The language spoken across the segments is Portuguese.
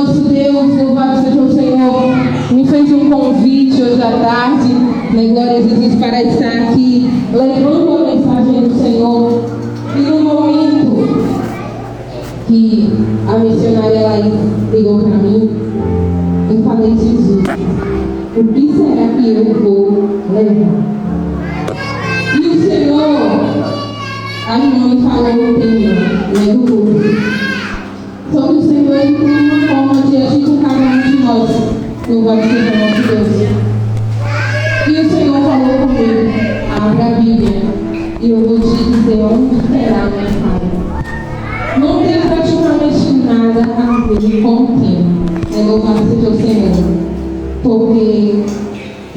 nosso Deus, louvado seja o Senhor, me fez um convite hoje à tarde, né, glória a Jesus, para estar aqui levando a mensagem do Senhor. E no momento que a missionária Laís ligou para mim, eu falei: Jesus, o que será que eu vou levar? E o Senhor, a irmã me falou no tema, né, do culto. Só que o Senhor, ele tem uma forma de agir com cada um de nós. Louvado seja o nosso Deus. E o Senhor falou comigo: abra a Bíblia e eu vou te dizer onde terá a minha fala. Não tem praticamente nada a ver com o tema. Louvado seja o Senhor. Porque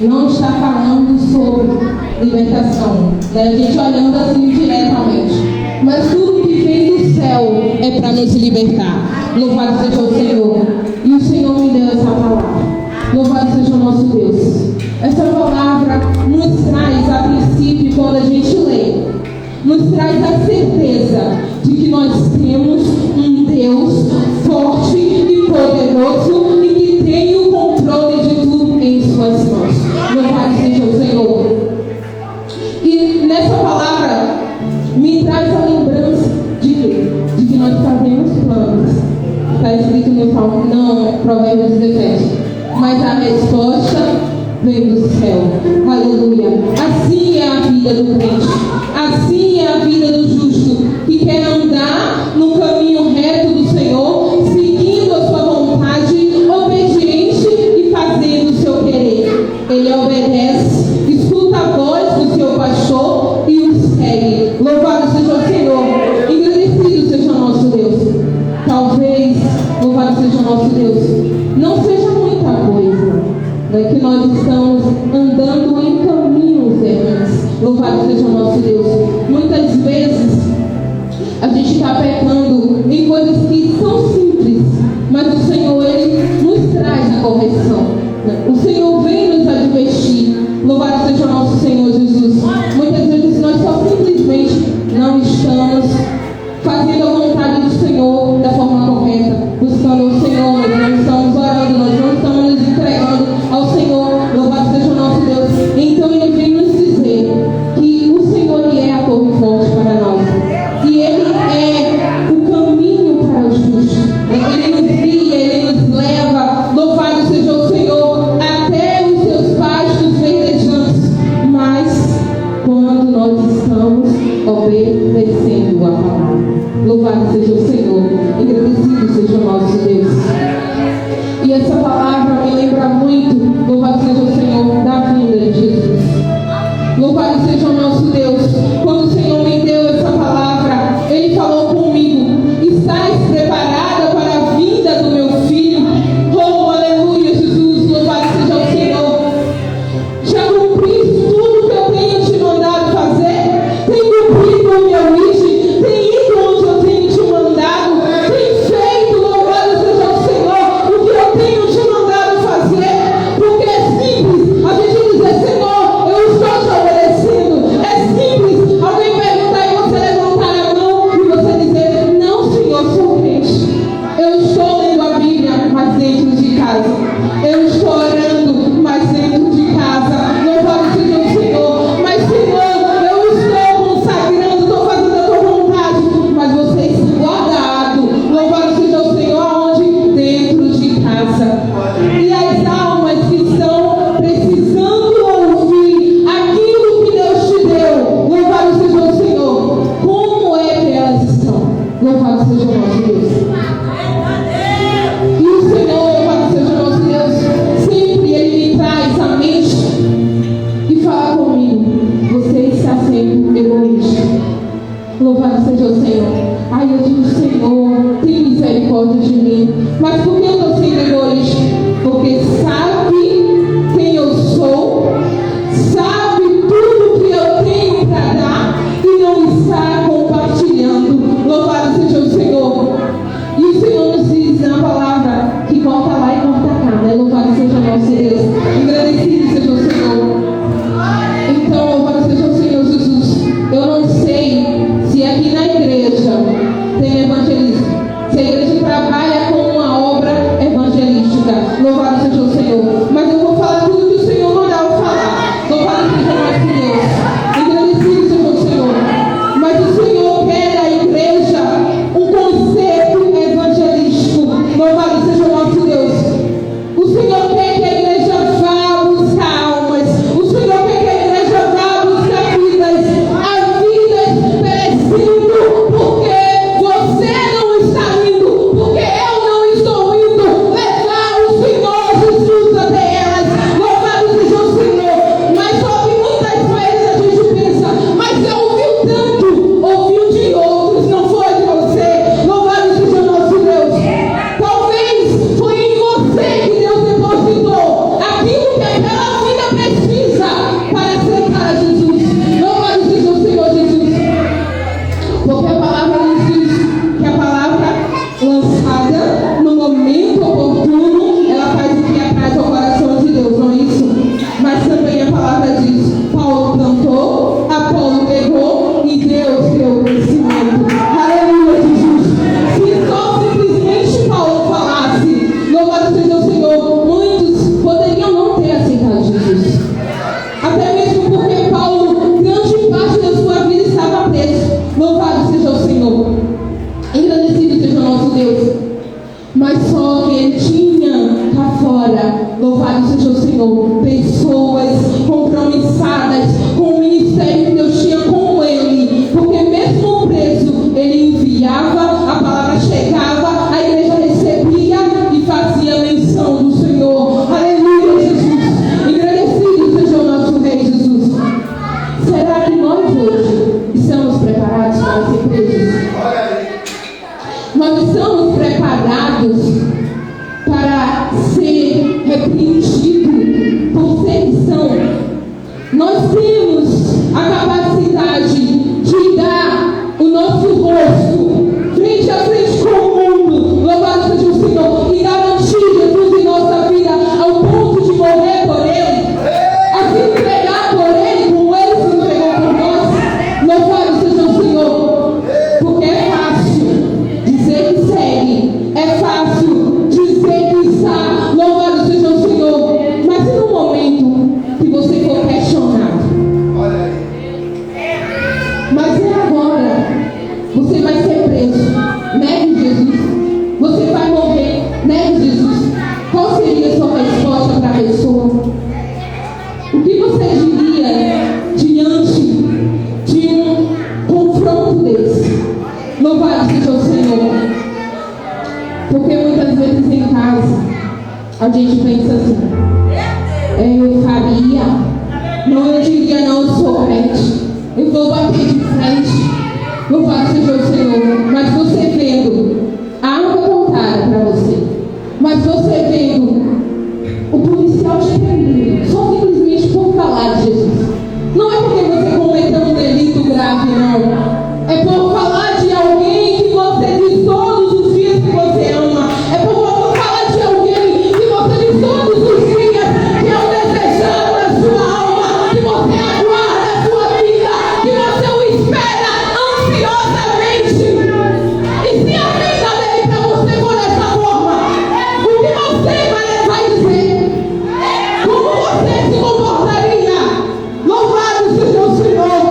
não está falando sobre libertação, né? A gente olhando assim diretamente. Mas tudo que vem do céu é para nos libertar. Louvado seja o Senhor. E o Senhor me deu essa palavra. Louvado seja o nosso Deus. Essa palavra nos traz, a princípio, quando a gente lê, nos traz a certeza de que nós temos um Deus forte e poderoso e que tem o controle de tudo em suas mãos. Louvado seja o Senhor. E nessa palavra me traz a lembrança de quê? De que nós fazemos planos. Está escrito no Salmo, não, Provérbios 17. Mas a resposta vem do céu. Aleluia. Assim é a vida do crente. Assim é a vida do justo, que quer andar no caminho reto do Senhor, seguindo a sua vontade, obediente e fazendo o seu querer. Ele obedece, escuta a voz do seu pastor e o segue. Louvado seja o Senhor. Engrandecido seja o nosso Deus. Talvez, louvado seja o nosso Deus, não seja muita coisa, né, que nós estamos andando em caminhos errantes. Louvado seja o nosso Deus. Muitas vezes a gente está pecando em coisas que são simples, mas o Senhor, ele nos traz a correção, né? O Senhor vem nos advertir. Louvado seja o nosso Senhor Jesus. Muitas vezes nós só simplesmente não estamos fazendo a vontade do Senhor da forma correta, buscando o Senhor, nós não estamos orando, nós não estamos nos entregando ao Senhor. Louvado seja o nosso Deus. Então ele vem nos dizer que o Senhor, ele é a torre forte para nós, e ele é o caminho para os justos. Ele nos guia, ele nos leva, louvado seja o Senhor, até os seus pastos verdejantes. Mas quando nós estamos obedecendo a palavra, louvado seja o Senhor, agradecido seja o nosso Deus. E essa palavra me lembra muito, louvado seja o Senhor, da vinda de Jesus. Louvado seja o nosso Deus. Quando o Senhor me deu essa palavra, ele falou comigo: estás preparada para a vinda do meu filho? Oh, aleluia, Jesus, louvado seja o Senhor. Já cumpri tudo que eu tenho te mandado fazer? Tem cumprido o meu mission? Tem ido onde eu tenho te mandado? Tem feito, louvado seja o Senhor, o que eu tenho te mandado fazer? Porque é simples a gente dizer: Senhor, eu estou te obedecendo. É simples alguém perguntar e você levantar a mão e você dizer: não, Senhor, sou crente. Eu estou lendo a Bíblia, mas dentro de casa. Eu estou orando, mas dentro de casa. Louvado seja o Senhor. Mas, Senhor, eu estou consagrando, estou fazendo a tua vontade, mas você está guardado. Louvado seja o Senhor, aonde? Dentro de casa. E as almas que estão precisando ouvir aquilo que Deus te deu, louvado seja o Senhor, como é que elas estão? Louvado seja o nosso Deus. E o Senhor, louvado seja o nosso Deus, sempre ele me traz à mente e fala comigo: você está sendo egoísta. Louvado seja o Senhor. Aí eu digo: Senhor, tem misericórdia de mim. Mas por que eu estou sendo egoísta? Porque sabe quem eu sou, sabe tudo que eu tenho para dar e não está compartilhando. Louvado seja o Senhor. E o Senhor nos diz na palavra que corta lá e corta cá, né? Louvado seja o nosso Deus. Agradecido seja o Senhor. Então, louvado seja o Senhor Jesus. Eu não sei se aqui na igreja tem evangelismo, se a igreja trabalha com uma obra Nós estamos preparados para ser repreendidos por sedição. Nós temos a capacidade de dar o nosso rosto frente a frente com o mundo, louvado seja o Senhor, e garantir Jesus em nossa vida ao ponto de morrer por Ele, a se entregar por Ele como Ele se entregou por nós. Louvado seja o Senhor, porque é fácil dizer que segue, é fácil dizer que está, louvado seja o Senhor, mas e no momento que você for questionado? Mas é agora. Você vai ser preso. Negue Jesus. Você vai morrer. Negue Jesus. Qual seria a sua resposta para a pessoa? O que você diria diante de um confronto desse? Louvado seja o Senhor. Porque muitas vezes em casa a gente pensa assim: eu faria. Não, eu diria não, eu sou crente. Eu vou bater de frente. Louvado seja o Senhor. Mas você vendo a arma apontada para você, mas você vendo o policial te prendendo só simplesmente por falar de Jesus. Não é porque você cometeu um delito grave, não. É por falar de alguém que você diz todos os dias que você ama. É por falar de alguém que você diz todos os dias que é o desejado da sua alma, que você aguarda a sua vida, que você o espera ansiosamente. E se a vida dele para você for dessa forma, o que você vai dizer? Como você se comportaria? Louvado seja o Senhor.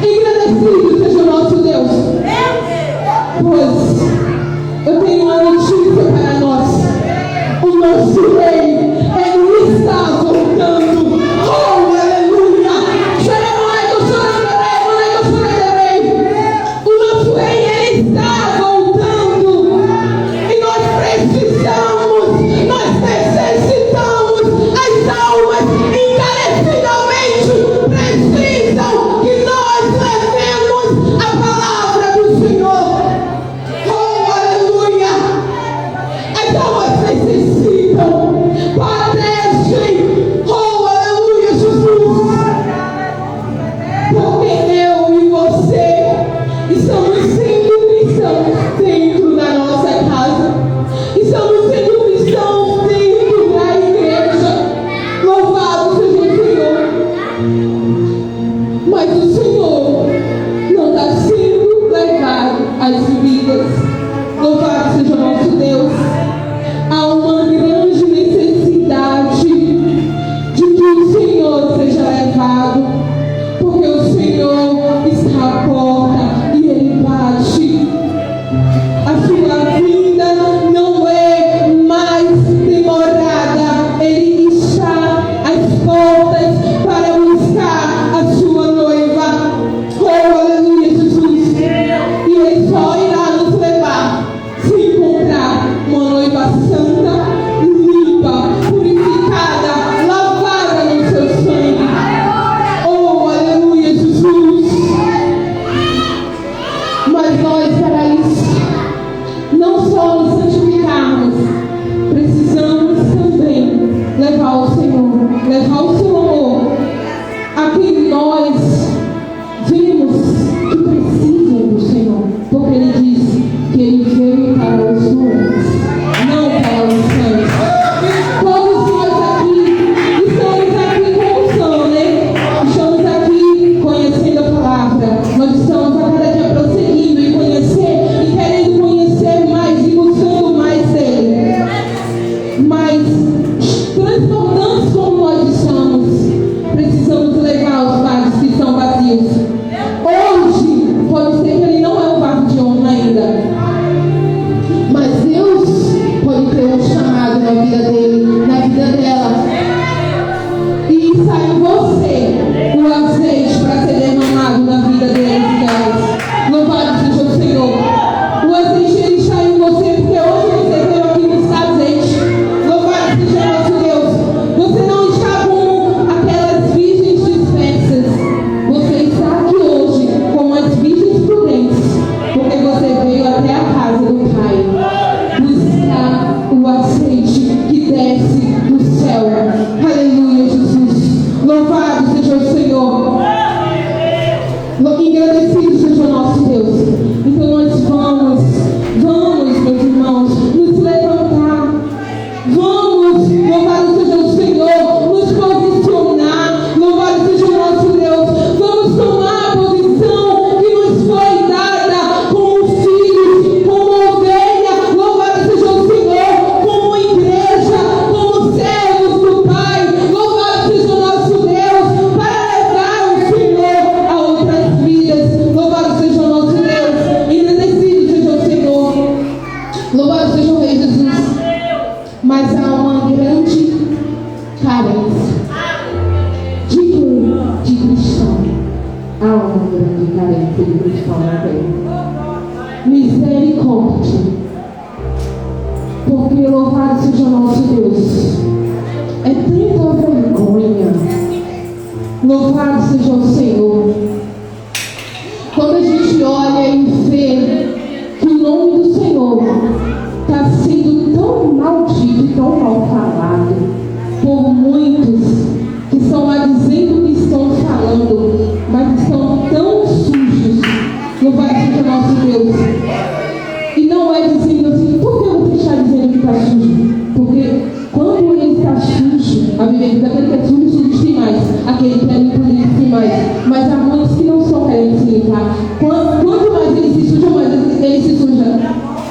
Engrandecido seja o nosso Deus. Pois eu tenho uma notícia para nós. O nosso rei, ele está voltando. Oh, aleluia! O nosso rei, ele está voltando. E nós necessitamos, as almas encarecidamente precisam que nós levemos a palavra do Senhor. Oh, aleluia! As almas necessitam, padecem. Oh, aleluia, Jesus! Porque eu e você estamos sendo cristãos dentro da nossa casa. Estamos sendo cristãos dentro da igreja. Louvado seja o Senhor. Mas o Senhor não está sendo levado às vidas. Louvado seja o nosso Deus. Há uma grande necessidade de que o Senhor seja levado, porque o Senhor está à porta e Ele bate. A sua vinda não é mais demorada. Ele está às portas para buscar a sua noiva. Oh, aleluia, Jesus. E Ele só irá nos levar se encontrar uma noiva santa, Engrandecido seja o nosso Deus. Então nós vamos, meus irmãos, nos levantar. Vamos, louvado seja o Senhor, nos posicionar. Louvado seja o nosso Deus. Vamos tomar a posição que nos foi dada como filhos, como ovelha. Louvado seja o Senhor, como igreja, como servos do Pai. Louvado seja o nosso Deus, para levar o Senhor a outras vidas. Louvado seja o nosso Deus. Engrandecido seja o Senhor. Louvado seja o Rei Jesus. Mas há uma grande carência de cristão. Há uma grande carência de cristão na terra. Misericórdia. Porque louvado seja o nosso Deus. É tanta vergonha. Louvado seja o Senhor. Quando a gente olha e vê que o nome do Senhor está sendo tão maldito e tão mal falado por muitos que estão lá dizendo que estão falando, mas estão tão sujos. Louvado seja nosso Deus. E não é dizendo assim, por que eu vou deixar dizendo que está sujo? Porque quando ele está sujo, a Bíblia diz aquele que é sujo, sujo tem mais. Aquele que é limpo, limpo tem mais. Mas há muitos que não são querendo se limpar. Quanto mais ele se suja, mais ele se suja.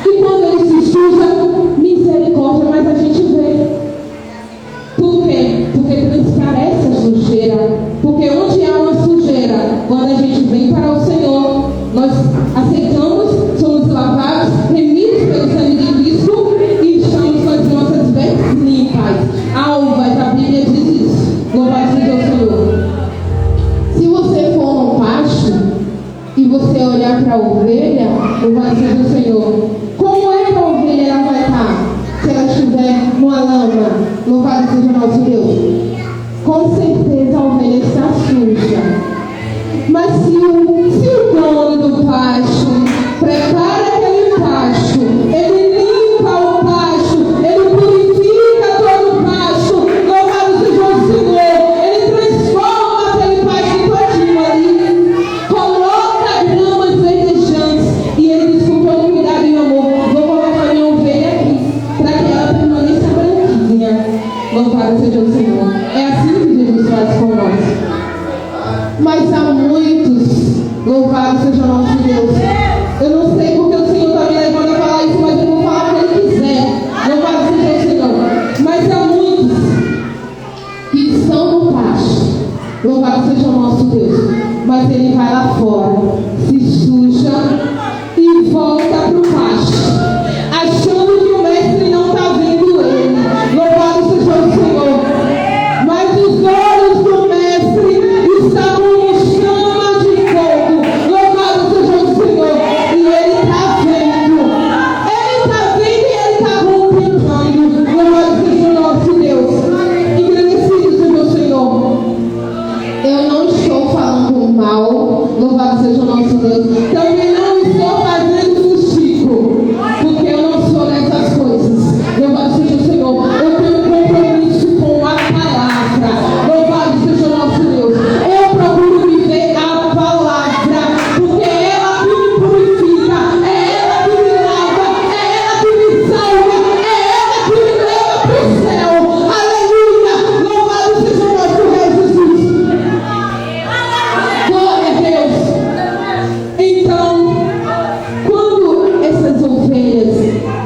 E quando ele se suja, misericórdia, mas a gente vê. Por quê? Porque transparece a sujeira. Porque onde há uma sujeira, quando a gente vem para o Senhor, nós aceitamos, somos lavados, remidos pelo sangue de Cristo e estamos com as nossas vestes limpas, alvas. A Bíblia diz isso. Louvado seja o Senhor. Se você for no pasto e você olhar para a ovelha, louvado seja o Senhor. Como é que a ovelha ela vai estar se ela estiver numa lama? Louvado seja o nosso Deus. Com certeza a ovelha está suja. Mas se o dono do pasto prepara aquele pasto, ele limpa o pasto, ele purifica todo o pasto, louvado seja o Senhor, ele transforma aquele pasto todinho ali, coloca gramas verdejantes e ele diz com todo cuidado e amor, vou colocar minha ovelha aqui, para que ela permaneça branquinha. Louvado seja o Senhor. É assim que Jesus faz com nós. Mas há muitos, louvado seja o nosso Deus. Eu não sei porque o Senhor está me levando a falar isso, mas eu vou falar o que Ele quiser. Louvado seja o Senhor. Mas há muitos que estão no pasto, louvado seja o nosso Deus. Mas ele vai lá fora, se suja e volta para o pasto, achando que o mestre não está vendo ele. Louvado seja o Senhor. Mas os olhos do mestre estavam em chama de fogo. Louvado seja o Senhor. E ele está vendo. Ele está vendo e ele está contemplando. Louvado seja o nosso Deus. Engrandecido seja o Senhor. Eu não estou falando mal. Louvado seja o nosso Deus. Também não estou fazendo fuxico, porque eu não sou dessas coisas. Louvado seja o Senhor. Eu tenho um compromisso com a palavra. Louvado seja o nosso Deus. Eu procuro viver a palavra, porque é ela que me purifica, é ela que me lava, é ela que me salva, é ela que me leva para o céu. Aleluia! Louvado seja o nosso Rei Jesus. Glória a Deus. Então, quando essas ovelhas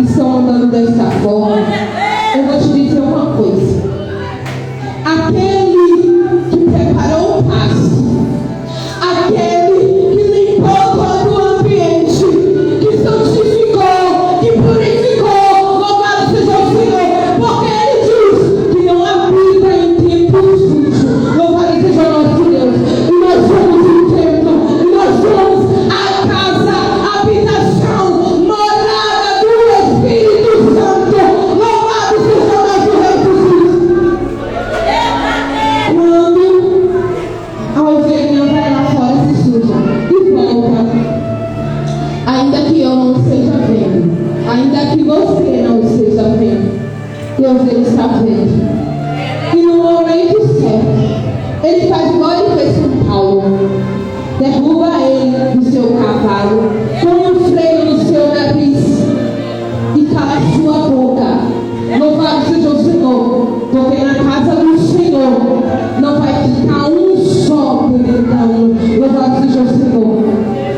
estão andando dessa forma, eu vou te dizer uma coisa. Aquele que preparou o pasto, aquele que limpou todo o ambiente, que santificou, que purificou, louvado seja o Senhor, porque ele diz que não habita em templo sujo. Louvado seja o nosso Deus. E nós somos o templo, e nós somos a casa, a habitação, morada do Espírito Santo. Louvado seja o nosso Rei Jesus. Quando a ovelha vai lá fora, se suja e volta, ainda que eu não esteja vendo, ainda que você não esteja vendo, Deus ele está vendo. E no momento certo, ele faz igual ele fez com Paulo: derruba seja o Senhor.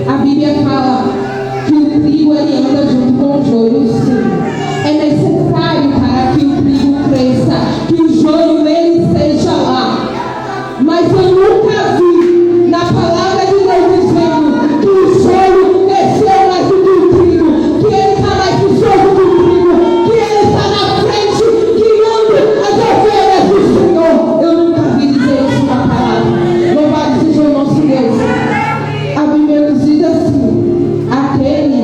A Bíblia fala que o trigo ele anda junto com o joio, sim. É necessário para que o trigo cresça, que o joio ele esteja lá. Mas eu nunca vi na palavra de Deus dizendo que o joio cresceu mais do que o trigo, que ele está mais viçoso do trigo, que ele está na frente, guiando as ovelhas do Senhor. Eu nunca vi dizer isso na palavra. Louvado seja o nosso Deus. A Bíblia nos diz assim: aquele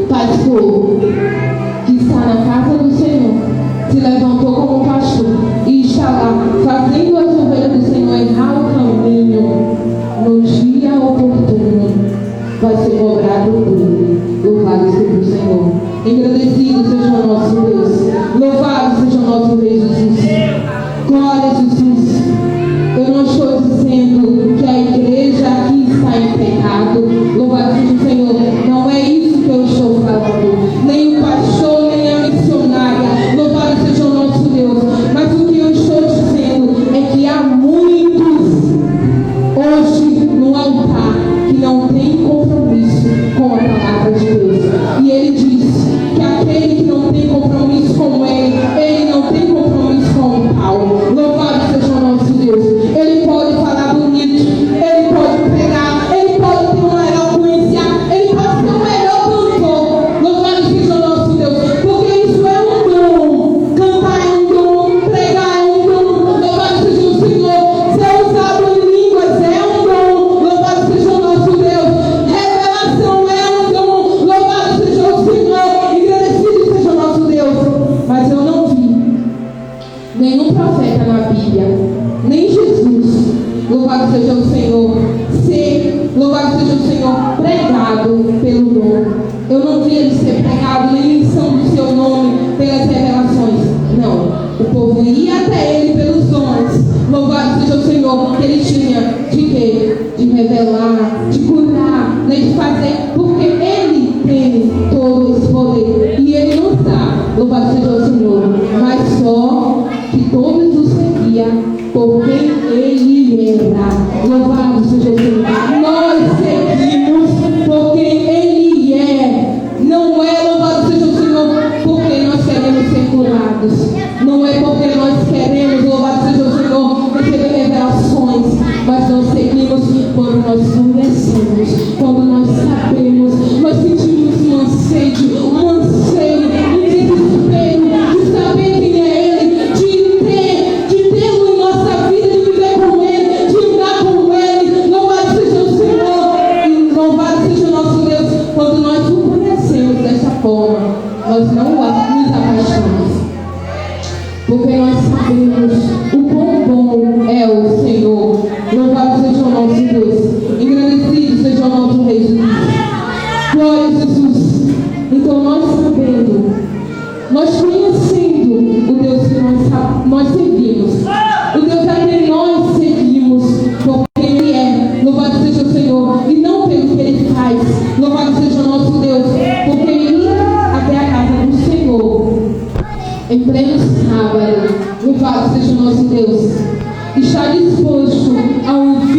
pastor que está na casa do Senhor se levantou como um pastor e está lá fazendo as ovelhas do Senhor errar o caminho. No dia oportuno vai ser cobrado dele. Louvado seja o Senhor. Engrandecido seja o nosso Deus. Louvado seja o nosso Rei Jesus. Glória a Jesus. Eu não estou dizendo que a igreja aqui está em pecado. Louvado seja o Senhor. Não é isso que eu estou falando. Nem o pastor, nem a missionária. Louvado seja o nosso Deus. Mas o que eu estou dizendo é que há muitos hoje no altar que não tem compromisso com a palavra de Deus. E ele diz que aquele que não tem compromisso com ele não tem compromisso com o Paulo. Louvado seja o nosso Deus. Ele pode falar bonito, ele pode pregar, ele pode ter uma eloquência, ele pode ser o melhor cantor. Louvado seja o nosso Deus. Porque isso é um dom. Cantar é um dom, pregar é um dom. Louvado seja o Senhor. Ser usado em línguas é um dom. Louvado seja o nosso Deus. Revelação é um dom. Louvado seja o Senhor. Engrandecido seja o nosso Deus. Mas eu não vi nenhum profeta na Bíblia, nem Jesus, louvado seja o Senhor, louvado seja o Senhor, pregado pelo dom. Eu não vi ele ser pregado nem menção do seu nome pelas revelações. Não, o povo ia até ele pelos dons. Louvado seja o Senhor, que ele tinha de quê? De revelar, de curar, de fazer, porque ele tem todo esse poder e ele não está. Louvado seja o Senhor, mas só que todos o seguiam por quem ele era. Louvado seja o Senhor. Nós seguimos por quem ele é. Não é, louvado seja o Senhor, porque nós queremos ser curados. Não é porque nós queremos, louvado seja o Senhor, receber revelações. Mas nós seguimos quando nós conhecemos, quando nós sabemos, nós sentimos um anseio, um desespero de saber quem é ele, de tê-lo em nossa vida, de viver com ele, de andar com ele. Louvado seja o Senhor e louvado seja o nosso Deus. Quando nós o conhecemos dessa forma, nós não nos apaixonamos, porque nós sabemos o quão bom é o Senhor. Louvado seja o nosso Deus. Engrandecido seja o nosso Rei Jesus. Glória a Jesus. Então nós sabendo, nós conhecendo o Deus que nós servimos, o Deus a quem nós seguimos, por quem Ele é. Louvado seja o Senhor. E não pelo que Ele faz. Louvado seja o nosso Deus. Porque ir até a casa do Senhor em pleno sábado, louvado seja o nosso Deus, está disposto a ouvir